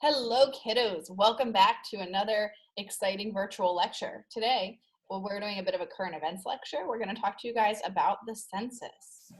Hello, kiddos. Welcome back to another exciting virtual lecture. Today, we're doing a bit of a current events lecture. We're going to talk to you guys about the census.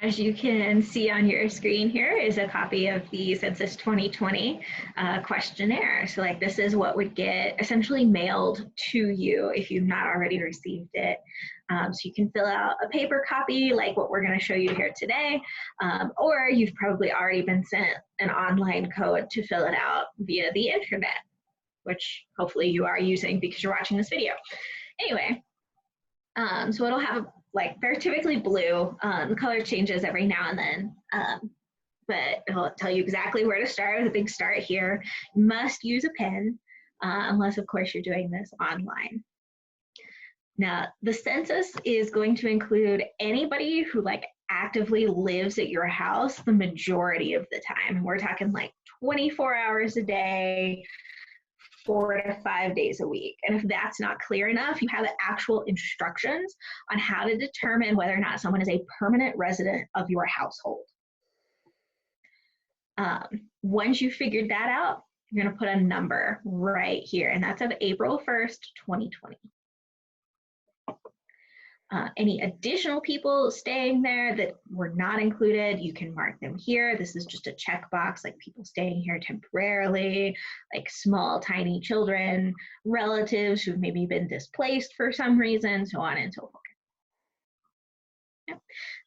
As you can see on your screen here is a copy of the Census 2020 questionnaire. So this is what would get essentially mailed to you if you've not already received it. So you can fill out a paper copy like what we're going to show you here today, or you've probably already been sent an online code to fill it out via the internet, which hopefully you are using because you're watching this video. Anyway, so it'll have they're typically blue. The color changes every now and then, but it'll tell you exactly where to start with a big start here. You must use a pen, unless of course you're doing this online. Now, the census is going to include anybody who actively lives at your house the majority of the time. We're talking 24 hours a day, 4 to 5 days a week. And if that's not clear enough, you have actual instructions on how to determine whether or not someone is a permanent resident of your household. Once you figured that out, you're going to put a number right here, and that's of April 1st, 2020. Any additional people staying there that were not included, you can mark them here. This is just a checkbox, people staying here temporarily, small, tiny children, relatives who've maybe been displaced for some reason, so on and so forth. Yep.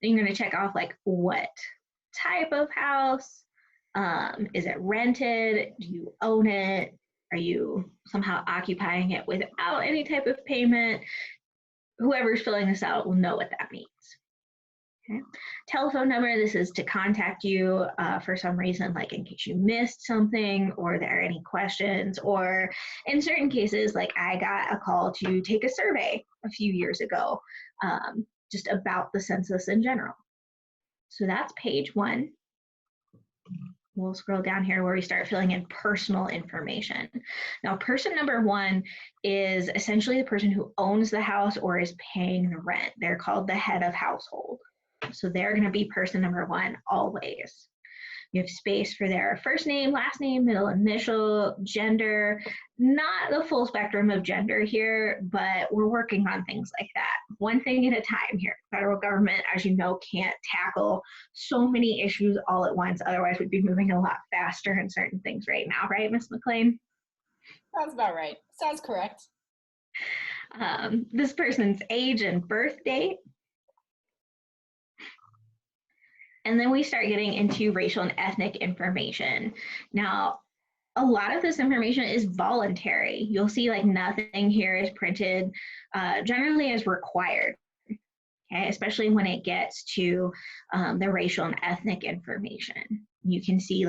Then you're going to check off what type of house, is it rented, do you own it, are you somehow occupying it without any type of payment? Whoever's filling this out will know what that means. Okay. Telephone number, this is to contact you for some reason, in case you missed something or there are any questions, or in certain cases, I got a call to take a survey a few years ago, just about the census in general. So that's page 1. We'll scroll down here where we start filling in personal information. Now, person number 1 is essentially the person who owns the house or is paying the rent. They're called the head of household. So they're going to be person number 1 always. You have space for their first name, last name, middle initial, gender. Not the full spectrum of gender here, but we're working on things like that. One thing at a time here. Federal government, as you know, can't tackle so many issues all at once. Otherwise, we'd be moving a lot faster in certain things right now, right, Ms. MacLean? Sounds about right. Sounds correct. This person's age and birth date. And then we start getting into racial and ethnic information. Now, a lot of this information is voluntary. You'll see nothing here is printed generally as required, okay? Especially when it gets to the racial and ethnic information. You can see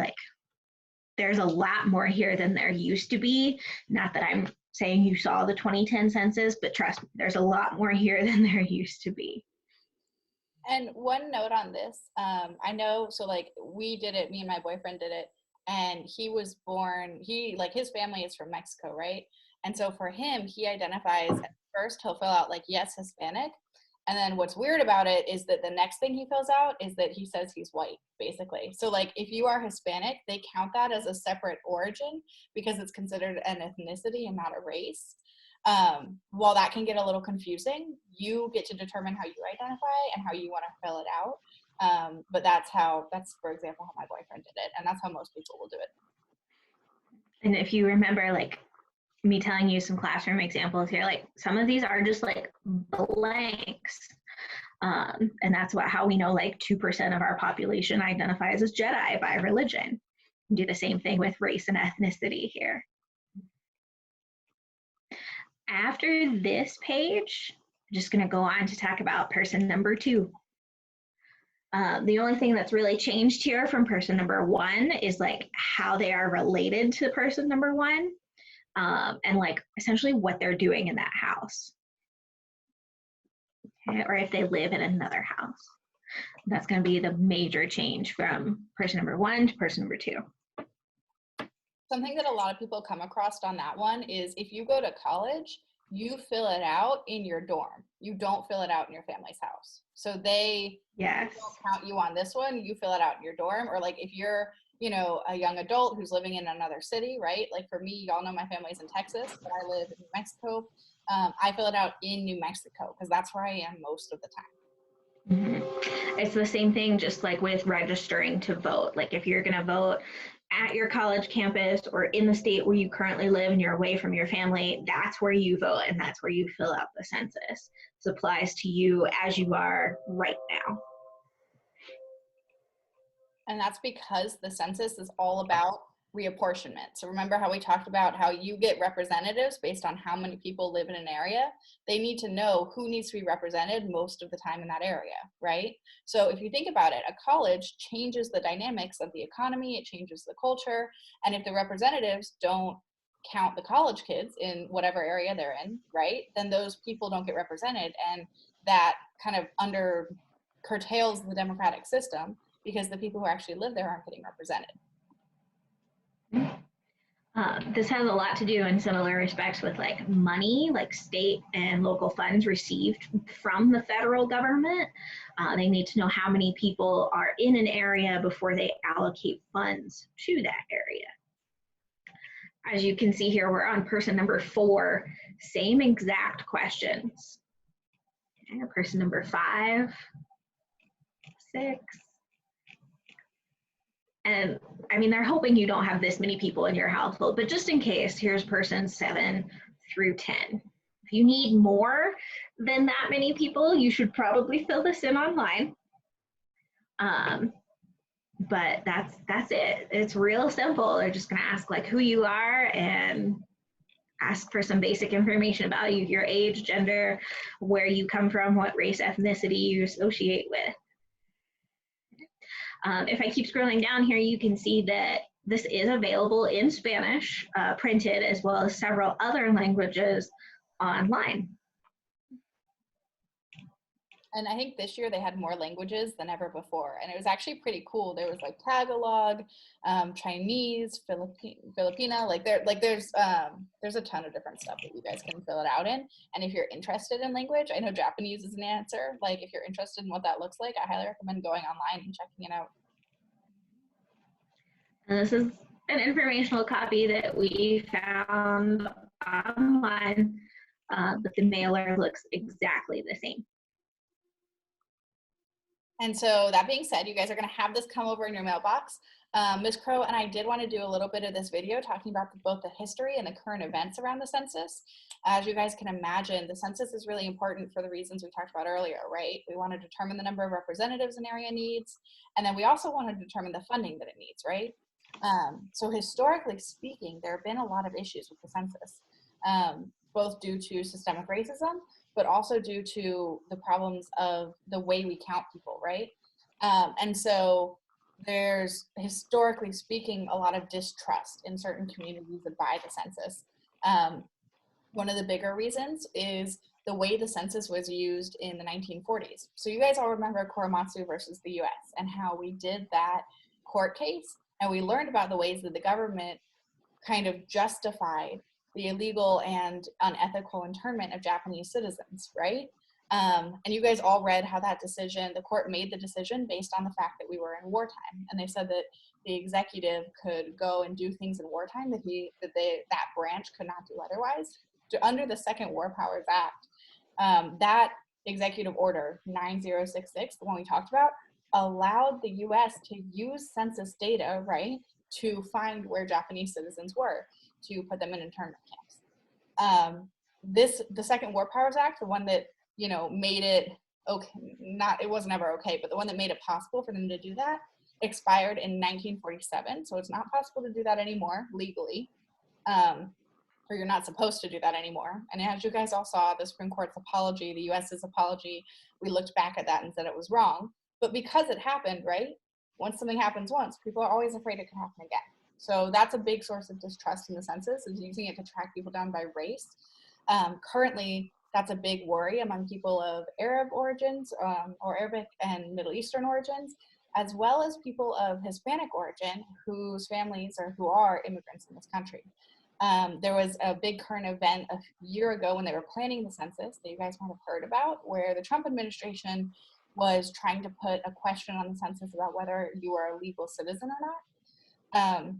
there's a lot more here than there used to be. Not that I'm saying you saw the 2010 census, but trust me, there's a lot more here than there used to be. And one note on this, I know, so we did it, me and my boyfriend did it, and he was born, his family is from Mexico, right? And so for him, he identifies, at first he'll fill out yes, Hispanic. And then what's weird about it is that the next thing he fills out is that he says he's white, basically. So if you are Hispanic, they count that as a separate origin because it's considered an ethnicity and not a race. While that can get a little confusing, you get to determine how you identify and how you want to fill it out. But that's for example, how my boyfriend did it. And that's how most people will do it. And if you remember, me telling you some classroom examples here, some of these are just blanks. And that's how we know 2% of our population identifies as Jedi by religion. We do the same thing with race and ethnicity here. After this page, I'm just going to go on to talk about person number 2. The only thing that's really changed here from person number 1 is how they are related to person number 1, and essentially what they're doing in that house, okay? Or if they live in another house. That's going to be the major change from person number 1 to person number 2. Something that a lot of people come across on that one is if you go to college, you fill it out in your dorm. You don't fill it out in your family's house. So they Yes. don't count you on this one. You fill it out in your dorm. Or like if you're, a young adult who's living in another city, right? Like for me, y'all know my family's in Texas, but I live in New Mexico. I fill it out in New Mexico because that's where I am most of the time. It's the same thing, just like with registering to vote. Like if you're going to vote at your college campus or in the state where you currently live and you're away from your family, that's where you vote and that's where you fill out the census. This applies to you as you are right now. And that's because the census is all about reapportionment. So remember how we talked about how you get representatives based on how many people live in an area? They need to know who needs to be represented most of the time in that area, right? So if you think about it, a college changes the dynamics of the economy, it changes the culture, and if the representatives don't count the college kids in whatever area they're in, right, then those people don't get represented, and that kind of curtails the democratic system because the people who actually live there aren't getting represented. This has a lot to do in similar respects with like money, like state and local funds received from the federal government. They need to know how many people are in an area before they allocate funds to that area. As you can see here, we're on person number 4, same exact questions. Okay, person number 5, 6. And I mean, they're hoping you don't have this many people in your household, but just in case, here's person 7 through 10. If you need more than that many people, you should probably fill this in online. But that's it. It's real simple. They're just gonna ask like who you are and ask for some basic information about you, your age, gender, where you come from, what race, ethnicity you associate with. If I keep scrolling down here, you can see that this is available in Spanish, printed, as well as several other languages online. And I think this year they had more languages than ever before. And it was actually pretty cool. There was like Tagalog, Chinese, Filipina, there's a ton of different stuff that you guys can fill it out in. And if you're interested in language, I know Japanese is an answer. Like if you're interested in what that looks like, I highly recommend going online and checking it out. And this is an informational copy that we found online, but the mailer looks exactly the same. And so that being said, you guys are going to have this come over in your mailbox. Ms. Crowe and I did want to do a little bit of this video talking about both the history and the current events around the census. As you guys can imagine, the census is really important for the reasons we talked about earlier, right? We want to determine the number of representatives an area needs, and then we also want to determine the funding that it needs, right? So historically speaking, there have been a lot of issues with the census, both due to systemic racism, but also due to the problems of the way we count people, right? And so there's, historically speaking, a lot of distrust in certain communities that buy the census. One of the bigger reasons is the way the census was used in the 1940s. So you guys all remember Korematsu versus the US and how we did that court case, and we learned about the ways that the government kind of justified the illegal and unethical internment of Japanese citizens, right? And you guys all read how that decision, the court made the decision based on the fact that we were in wartime. And they said that the executive could go and do things in wartime that branch could not do otherwise. Under the Second War Powers Act, that executive order 9066, the one we talked about, allowed the US to use census data, right, to find where Japanese citizens were, to put them in internment camps. The Second War Powers Act, the one that, made it okay, it wasn't ever okay, but the one that made it possible for them to do that expired in 1947. So it's not possible to do that anymore legally, or you're not supposed to do that anymore. And as you guys all saw, the Supreme Court's apology, the US's apology, we looked back at that and said it was wrong. But because it happened, right? Once something happens once, people are always afraid it could happen again. So that's a big source of distrust in the census, is using it to track people down by race. Currently, that's a big worry among people of Arab origins, or Arabic and Middle Eastern origins, as well as people of Hispanic origin whose families or who are immigrants in this country. There was a big current event a year ago when they were planning the census that you guys might have heard about, where the Trump administration was trying to put a question on the census about whether you are a legal citizen or not.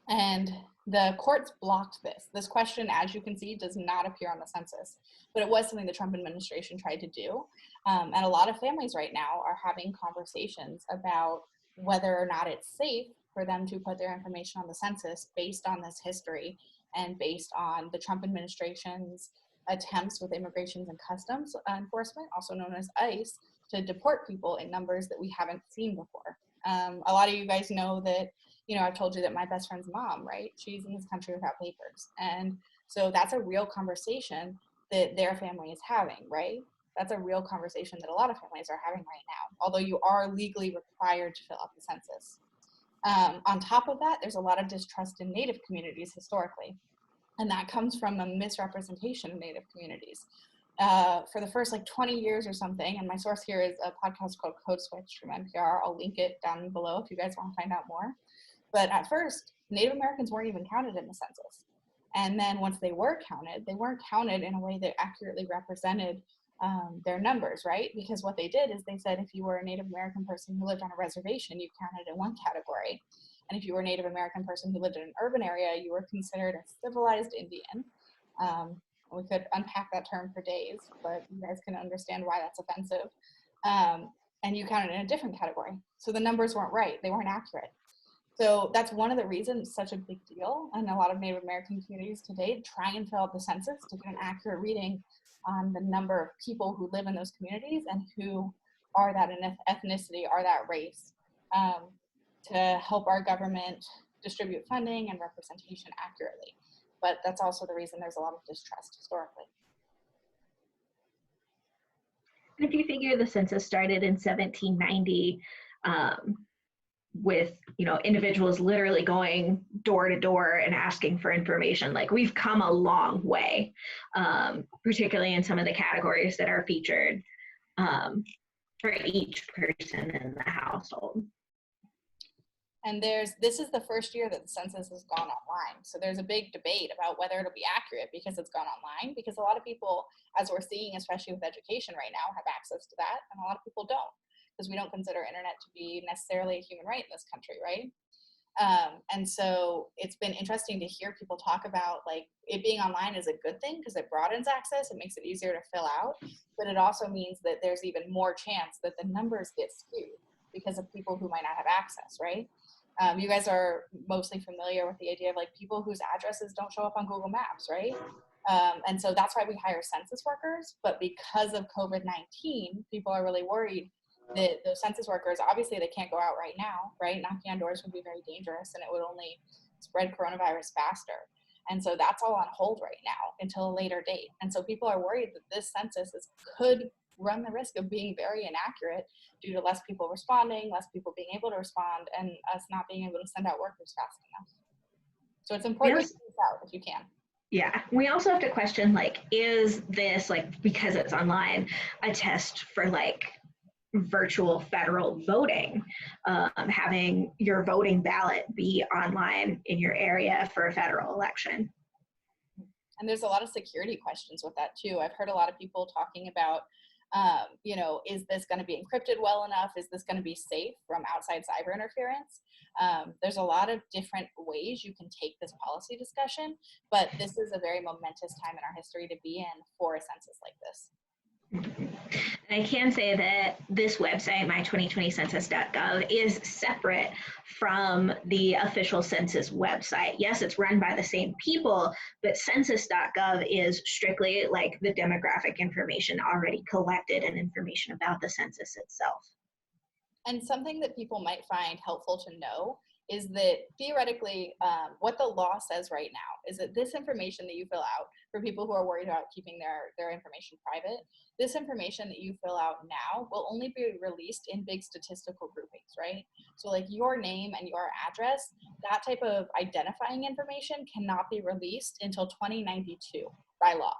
And the courts blocked this. This question, as you can see, does not appear on the census, but it was something the Trump administration tried to do. And a lot of families right now are having conversations about whether or not it's safe for them to put their information on the census based on this history and based on the Trump administration's attempts with Immigration and Customs Enforcement, also known as ICE, to deport people in numbers that we haven't seen before. A lot of you guys know that, you know, I've told you that my best friend's mom, right? She's in this country without papers. And so that's a real conversation that their family is having, right? That's a real conversation that a lot of families are having right now, although you are legally required to fill out the census. On top of that, there's a lot of distrust in Native communities historically, and that comes from a misrepresentation of Native communities. For the first like 20 years or something, and my source here is a podcast called Code Switch from NPR. I'll link it down below if you guys want to find out more. But at first, Native Americans weren't even counted in the census. And then once they weren't counted in a way that accurately represented their numbers, right? Because what they did is they said if you were a Native American person who lived on a reservation, you counted in one category. And if you were a Native American person who lived in an urban area, you were considered a civilized Indian. We could unpack that term for days, but you guys can understand why that's offensive. And you counted in a different category. So the numbers weren't right, they weren't accurate. So that's one of the reasons it's such a big deal. And a lot of Native American communities today try and fill out the census to get an accurate reading on the number of people who live in those communities and who are that ethnicity, are that race, to help our government distribute funding and representation accurately. But that's also the reason there's a lot of distrust historically. If you figure the census started in 1790, with, you know, individuals literally going door to door and asking for information, like, we've come a long way, particularly in some of the categories that are featured for each person in the household. And this is the first year that the census has gone online. So there's a big debate about whether it'll be accurate because it's gone online, because a lot of people, as we're seeing, especially with education right now, have access to that, and a lot of people don't, because we don't consider internet to be necessarily a human right in this country, right? And so it's been interesting to hear people talk about, like, it being online is a good thing because it broadens access, it makes it easier to fill out, but it also means that there's even more chance that the numbers get skewed because of people who might not have access, right? You guys are mostly familiar with the idea of, like, people whose addresses don't show up on Google Maps, right? And so that's why we hire census workers, but because of COVID-19, people are really worried that those census workers, obviously they can't go out right now, right? Knocking on doors would be very dangerous and it would only spread coronavirus faster. And so that's all on hold right now until a later date. And so people are worried that this census could run the risk of being very inaccurate due to less people responding, less people being able to respond, and us not being able to send out workers fast enough. So it's important to keep this out if you can. Yeah, we also have to question, like, is this, like, because it's online, a test for, like, virtual federal voting, having your voting ballot be online in your area for a federal election. And there's a lot of security questions with that too. I've heard a lot of people talking about, you know, is this going to be encrypted well enough? Is this going to be safe from outside cyber interference? There's a lot of different ways you can take this policy discussion, but this is a very momentous time in our history to be in for a census like this. And I can say that this website, my2020census.gov, is separate from the official census website. Yes, it's run by the same people, but census.gov is strictly like the demographic information already collected and information about the census itself. And something that people might find helpful to know is that theoretically, what the law says right now is that this information that you fill out, for people who are worried about keeping their information private, this information that you fill out now will only be released in big statistical groupings, right? So like your name and your address, that type of identifying information cannot be released until 2092 by law.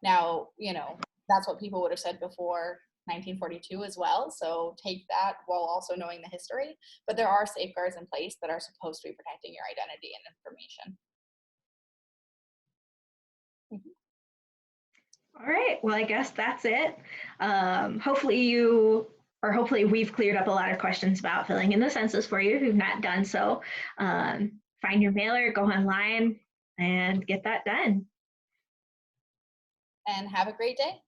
Now, you know, that's what people would have said before 1942 as well. So take that while also knowing the history, but there are safeguards in place that are supposed to be protecting your identity and information. All right, well, I guess that's it. Hopefully we've cleared up a lot of questions about filling in the census for you who've not done so. Find your mailer, go online, and get that done. And have a great day.